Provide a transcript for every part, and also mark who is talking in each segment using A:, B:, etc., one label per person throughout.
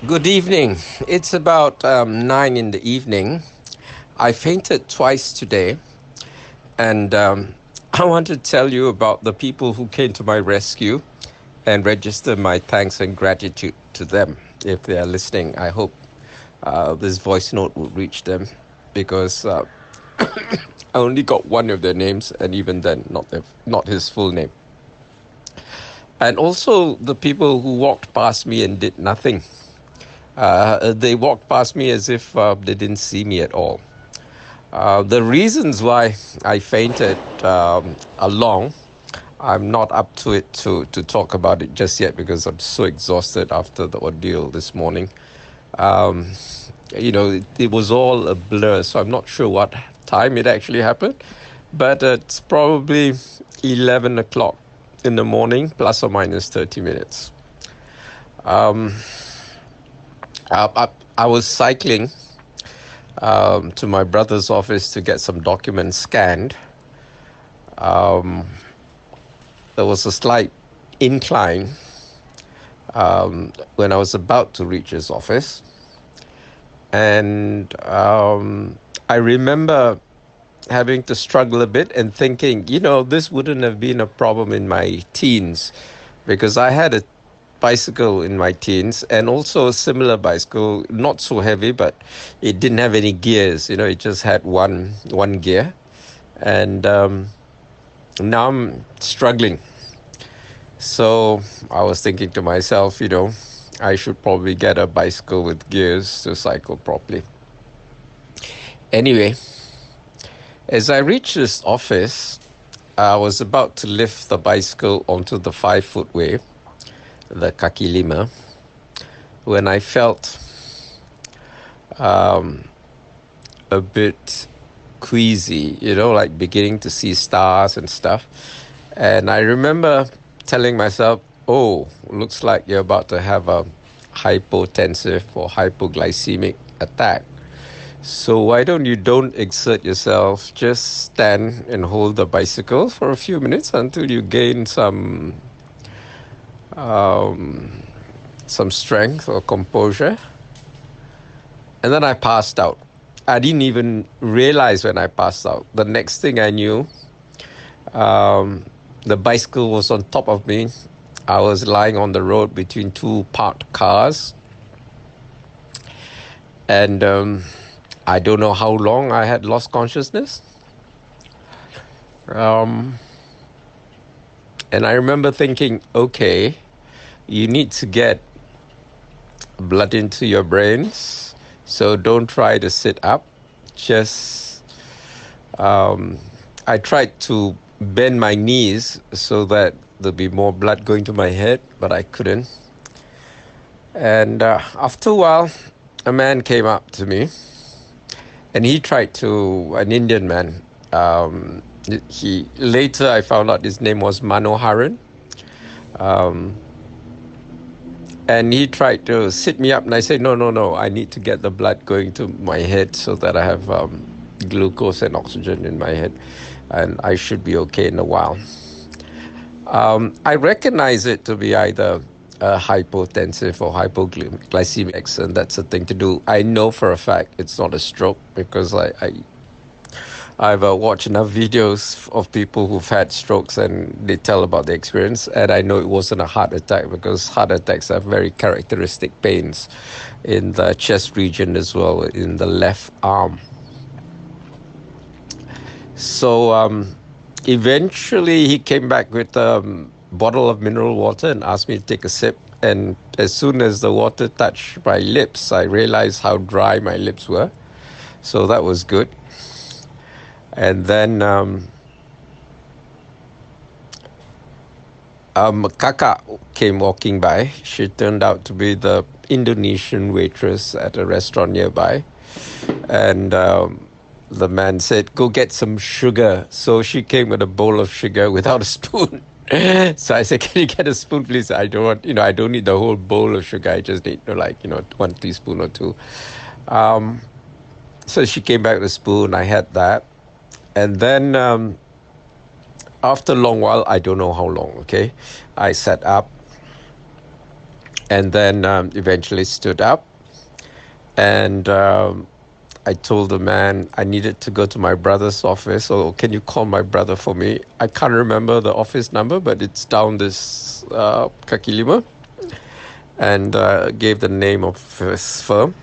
A: Good evening. It's about 9 in the evening. I fainted twice today, and I want to tell you about the people who came to my rescue and register my thanks and gratitude to them. If they are listening, I hope this voice note will reach them because I only got one of their names, and even then, not his full name. And also the people who walked past me and did nothing. They walked past me as if they didn't see me at all. The reasons why I fainted along, I'm not up to it to talk about it just yet because I'm so exhausted after the ordeal this morning. Um, it was all a blur, so I'm not sure what time it actually happened, but it's probably 11 o'clock in the morning, plus or minus 30 minutes. Um, I was cycling to my brother's office to get some documents scanned. Um, there was a slight incline when I was about to reach his office. And I remember having to struggle a bit and thinking, this wouldn't have been a problem in my teens because I had a bicycle in my teens and also a similar bicycle, not so heavy, but it didn't have any gears. It just had one gear. And now I'm struggling. So I was thinking to myself, I should probably get a bicycle with gears to cycle properly. Anyway, as I reached this office, I was about to lift the bicycle onto the 5-foot way, the kaki lima, when I felt a bit queasy, like beginning to see stars and stuff. And I remember telling myself, oh, looks like you're about to have a hypotensive or hypoglycemic attack. So why don't you exert yourself, just stand and hold the bicycle for a few minutes until you gain some strength or composure. And then I passed out. I didn't even realize when I passed out. The next thing I knew, the bicycle was on top of me. I was lying on the road between two parked cars. And I don't know how long I had lost consciousness. And I remember thinking, okay, you need to get blood into your brains. So don't try to sit up. Just, I tried to bend my knees so that there'd be more blood going to my head, but I couldn't. And after a while, a man came up to me and he tried to, an Indian man, later I found out his name was Manoharan. And he tried to sit me up, and I said, no, I need to get the blood going to my head so that I have glucose and oxygen in my head, and I should be okay in a while. I recognize it to be either hypotensive or hypoglycemic, and that's the thing to do. I know for a fact it's not a stroke because I've watched enough videos of people who've had strokes and they tell about the experience. And I know it wasn't a heart attack because heart attacks have very characteristic pains in the chest region as well, in the left arm. So eventually he came back with a bottle of mineral water and asked me to take a sip. And as soon as the water touched my lips, I realized how dry my lips were. So that was good. And then Kaka came walking by. She turned out to be the Indonesian waitress at a restaurant nearby. And the man said, go get some sugar. So she came with a bowl of sugar without a spoon. So I said, can you get a spoon, please? I don't want, I don't need the whole bowl of sugar. I just need, 1 teaspoon or 2. So she came back with a spoon. I had that. And then after a long while, I don't know how long, okay, I sat up. and then eventually stood up. And I told the man I needed to go to my brother's office. So can you call my brother for me? I can't remember the office number, but it's down this kaki lima, and gave the name of his firm.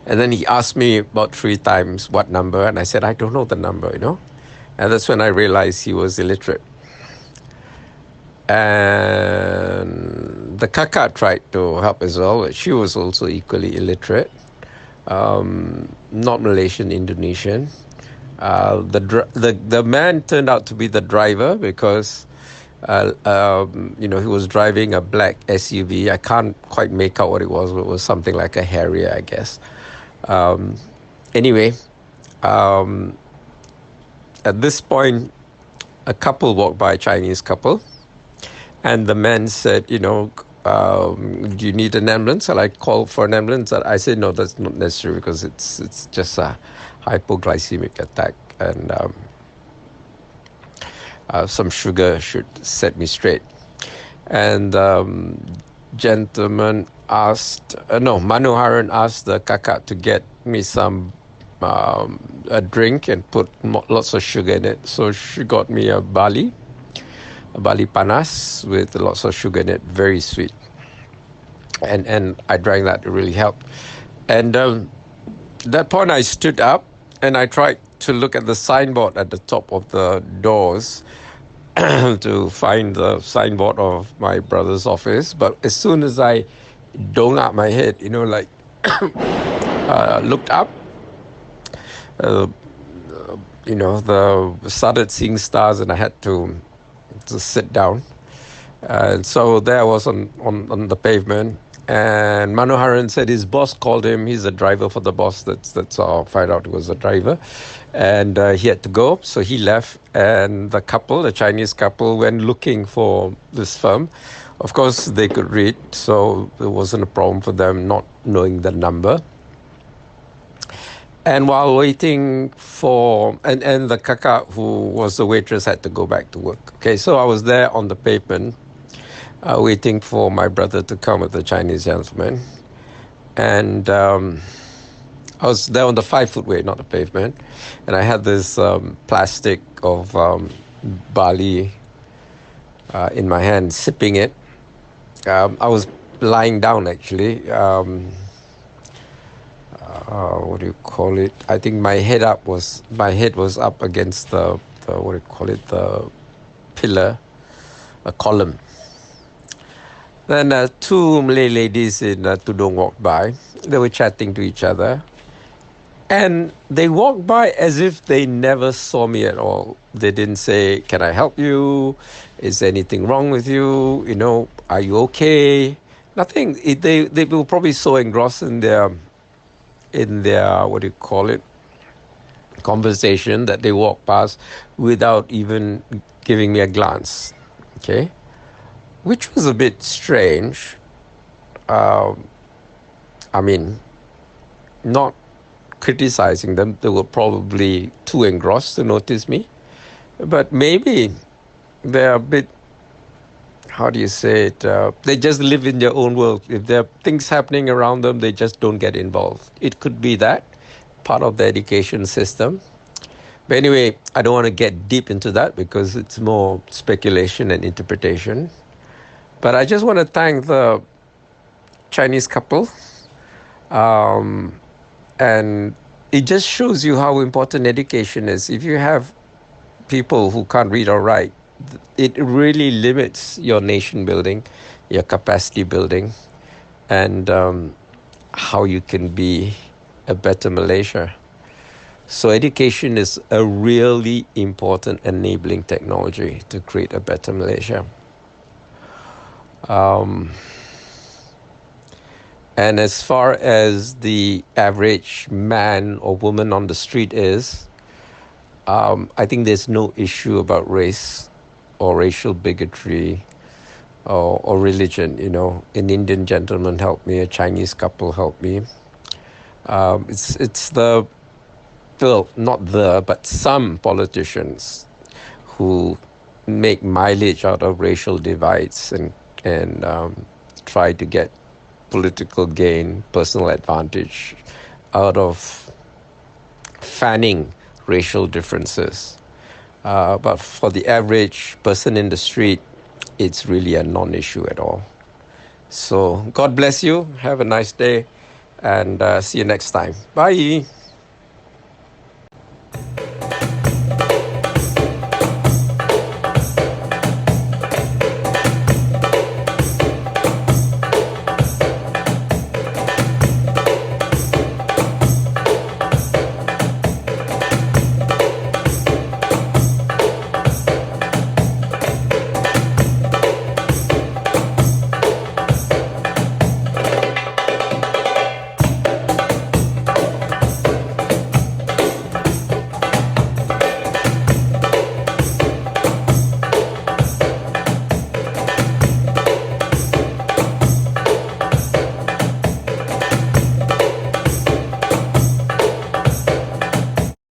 A: And then he asked me about 3 times what number, and I said, I don't know the number, And that's when I realized he was illiterate. And the kakak tried to help as well, but she was also equally illiterate. Not Malaysian, Indonesian. The man turned out to be the driver because he was driving a black SUV. I can't quite make out what it was, but it was something like a Harrier, I guess. Anyway, at this point, a couple walked by, a Chinese couple, and the man said, do you need an ambulance? And I called for an ambulance. I said, no, that's not necessary because it's just a hypoglycemic attack, and some sugar should set me straight. And gentleman Manoharan asked the kakak to get me some a drink and put lots of sugar in it. So she got me a barley panas with lots of sugar in it, very sweet. And I drank that, it really helped. And at that point I stood up and I tried to look at the signboard at the top of the doors to find the signboard of my brother's office. But as soon as I dong out my head, looked up, started seeing stars, and I had to sit down. And so there I was on the pavement, and Manoharan said his boss called him. He's a driver for the boss. That's how I found out he was a driver. And he had to go, so he left. And the Chinese couple, went looking for this firm. Of course, they could read, so it wasn't a problem for them not knowing the number. And while waiting for, and the kakak who was the waitress had to go back to work. Okay, so I was there on the pavement, waiting for my brother to come with the Chinese gentleman. And I was there on the 5-foot way, not the pavement. And I had this plastic of barley in my hand, sipping it. I was lying down, actually. What do you call it? I think my head was up against the pillar, a column. Then 2 Malay ladies in tudung walked by. They were chatting to each other. And they walked by as if they never saw me at all. They didn't say, can I help you? Is there anything wrong with you? Are you okay? Nothing. They were probably so engrossed in their conversation that they walked past without even giving me a glance. Okay? Which was a bit strange. Not criticizing them. They were probably too engrossed to notice me. But maybe they're a bit, how do you say it? They just live in their own world. If there are things happening around them, they just don't get involved. It could be that, part of the education system. But anyway, I don't want to get deep into that because it's more speculation and interpretation. But I just want to thank the Chinese couple. And it just shows you how important education is. If you have people who can't read or write, it really limits your nation building, your capacity building, and how you can be a better Malaysia. So education is a really important enabling technology to create a better Malaysia. And as far as the average man or woman on the street is, I think there's no issue about race or racial bigotry or religion. An Indian gentleman helped me, a Chinese couple helped me. It's but some politicians who make mileage out of racial divides and and try to get political gain, personal advantage out of fanning racial differences. But for the average person in the street, it's really a non-issue at all. So God bless you. Have a nice day, and see you next time. Bye.